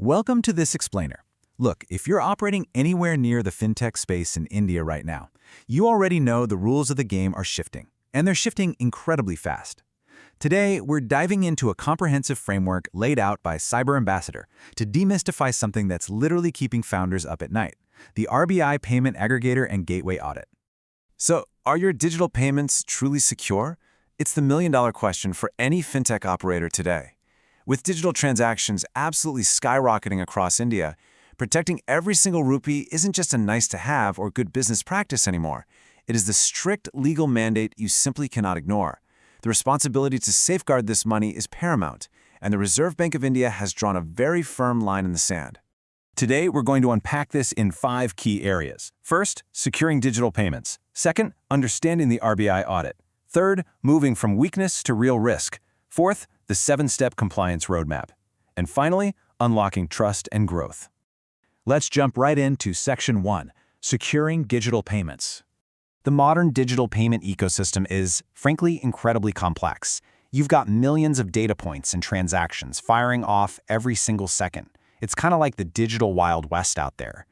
Welcome to this explainer. Look, if you're operating anywhere near the fintech space in India right now, you already know the rules of the game are shifting, and they're shifting incredibly fast. Today, we're diving into a comprehensive framework laid out by Cyber Ambassador to demystify something that's literally keeping founders up at night, the RBI Payment Aggregator and Gateway Audit. So, are your digital payments truly secure? It's the million-dollar question for any fintech operator today. With digital transactions absolutely skyrocketing across India, protecting every single rupee isn't just a nice-to-have or good business practice anymore. It is the strict legal mandate you simply cannot ignore. The responsibility to safeguard this money is paramount, and the Reserve Bank of India has drawn a very firm line in the sand. Today, we're going to unpack this in 5 key areas. First, securing digital payments. Second, understanding the RBI audit. Third, moving from weakness to real risk. Fourth, the 7-step compliance roadmap. And finally, unlocking trust and growth. Let's jump right into Section 1, Securing Digital Payments. The modern digital payment ecosystem is, frankly, incredibly complex. You've got millions of data points and transactions firing off every single second. It's kind of like the digital Wild West out there.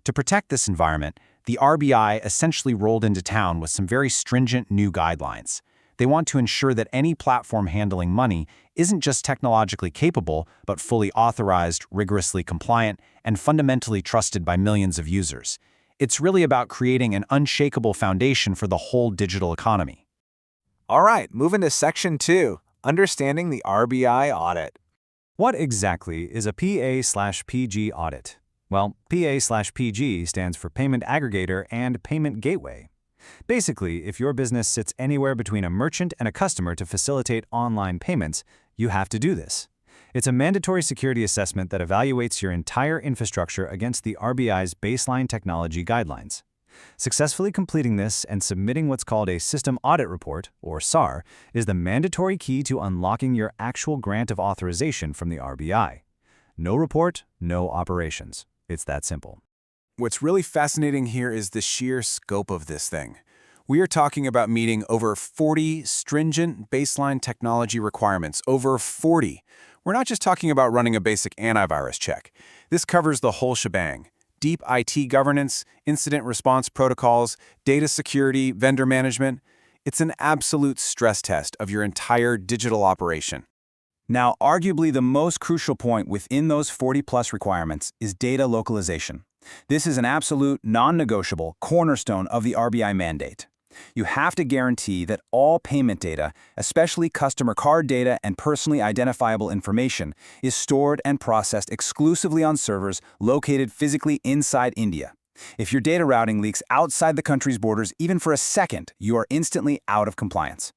To protect this environment, the RBI essentially rolled into town with some very stringent new guidelines. They want to ensure that any platform handling money isn't just technologically capable, but fully authorized, rigorously compliant, and fundamentally trusted by millions of users. It's really about creating an unshakable foundation for the whole digital economy. All right, moving to Section 2, Understanding the RBI Audit. What exactly is a PA/PG audit? Well, PA/PG stands for Payment Aggregator and Payment Gateway. Basically, if your business sits anywhere between a merchant and a customer to facilitate online payments, you have to do this. It's a mandatory security assessment that evaluates your entire infrastructure against the RBI's baseline technology guidelines. Successfully completing this and submitting what's called a System Audit Report, or SAR, is the mandatory key to unlocking your actual grant of authorization from the RBI. No report, no operations. It's that simple. What's really fascinating here is the sheer scope of this thing. We are talking about meeting over 40 stringent baseline technology requirements, over 40. We're not just talking about running a basic antivirus check. This covers the whole shebang. Deep IT governance, incident response protocols, data security, vendor management. It's an absolute stress test of your entire digital operation. Now, arguably the most crucial point within those 40-plus requirements is data localization. This is an absolute, non-negotiable cornerstone of the RBI mandate. You have to guarantee that all payment data, especially customer card data and personally identifiable information, is stored and processed exclusively on servers located physically inside India. If your data routing leaks outside the country's borders even for a second, you are instantly out of compliance.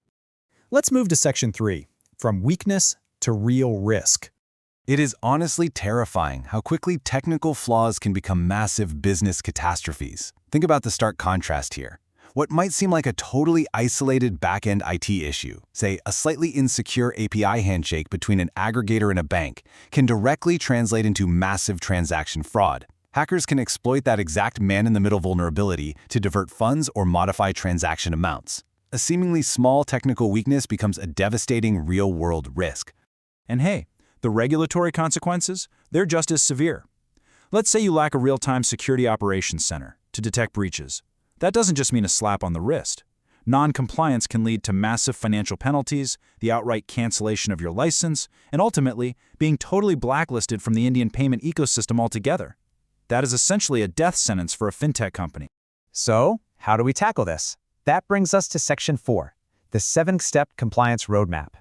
Let's move to Section 3, From Weakness to Real Risk. It is honestly terrifying how quickly technical flaws can become massive business catastrophes. Think about the stark contrast here. What might seem like a totally isolated back-end IT issue, say a slightly insecure API handshake between an aggregator and a bank, can directly translate into massive transaction fraud. Hackers can exploit that exact man-in-the-middle vulnerability to divert funds or modify transaction amounts. A seemingly small technical weakness becomes a devastating real-world risk. And hey, the regulatory consequences, they're just as severe. Let's say you lack a real-time security operations center to detect breaches. That doesn't just mean a slap on the wrist. Non-compliance can lead to massive financial penalties, the outright cancellation of your license, and ultimately being totally blacklisted from the Indian payment ecosystem altogether. That is essentially a death sentence for a fintech company. So, how do we tackle this? That brings us to Section 4, the 7-step compliance roadmap.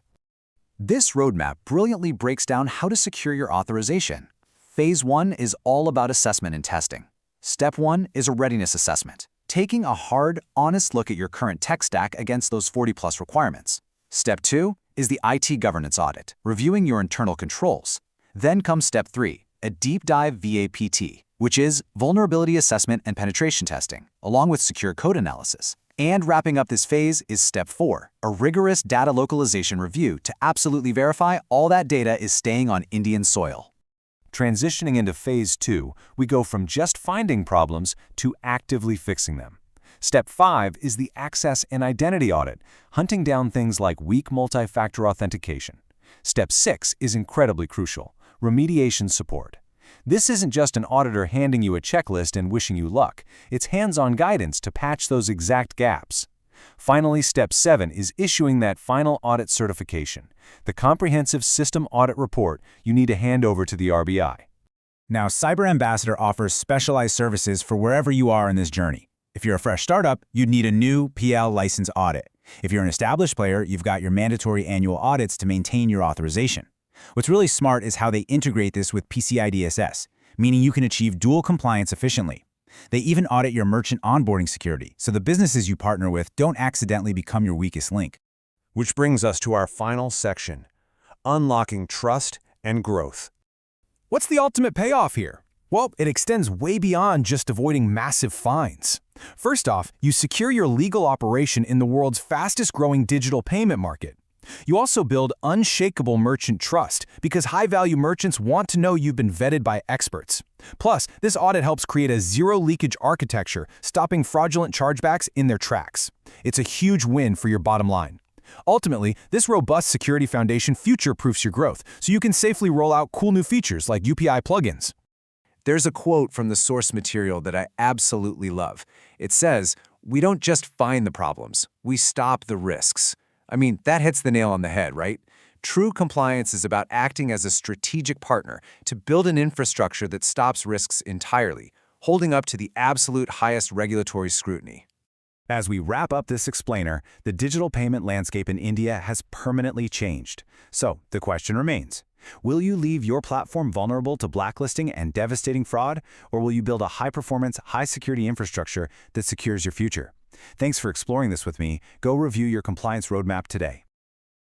This roadmap brilliantly breaks down how to secure your authorization. Phase 1 is all about assessment and testing. Step 1 is a readiness assessment, taking a hard, honest look at your current tech stack against those 40-plus requirements. Step 2 is the IT governance audit, reviewing your internal controls. Then comes Step 3, a deep dive VAPT, which is vulnerability assessment and penetration testing, along with secure code analysis. And wrapping up this phase is Step 4, a rigorous data localization review to absolutely verify all that data is staying on Indian soil. Transitioning into Phase 2, we go from just finding problems to actively fixing them. Step 5 is the access and identity audit, hunting down things like weak multi-factor authentication. Step 6 is incredibly crucial, remediation support. This isn't just an auditor handing you a checklist and wishing you luck. It's hands-on guidance to patch those exact gaps. Finally, Step 7 is issuing that final audit certification, the comprehensive system audit report you need to hand over to the RBI. Now, Cyber Ambassador offers specialized services for wherever you are in this journey. If you're a fresh startup, you'd need a new PL license audit. If you're an established player, you've got your mandatory annual audits to maintain your authorization. What's really smart is how they integrate this with PCI-DSS, meaning you can achieve dual compliance efficiently. They even audit your merchant onboarding security, so the businesses you partner with don't accidentally become your weakest link. Which brings us to our final section, unlocking trust and growth. What's the ultimate payoff here? Well, it extends way beyond just avoiding massive fines. First off, you secure your legal operation in the world's fastest-growing digital payment market. You also build unshakable merchant trust because high-value merchants want to know you've been vetted by experts. Plus, this audit helps create a zero-leakage architecture, stopping fraudulent chargebacks in their tracks. It's a huge win for your bottom line. Ultimately, this robust security foundation future-proofs your growth, so you can safely roll out cool new features like UPI plugins. There's a quote from the source material that I absolutely love. It says, "We don't just find the problems, we stop the risks." I mean, that hits the nail on the head, right? True compliance is about acting as a strategic partner to build an infrastructure that stops risks entirely, holding up to the absolute highest regulatory scrutiny. As we wrap up this explainer, the digital payment landscape in India has permanently changed. So, the question remains, will you leave your platform vulnerable to blacklisting and devastating fraud, or will you build a high-performance, high-security infrastructure that secures your future? Thanks for exploring this with me. Go review your compliance roadmap today.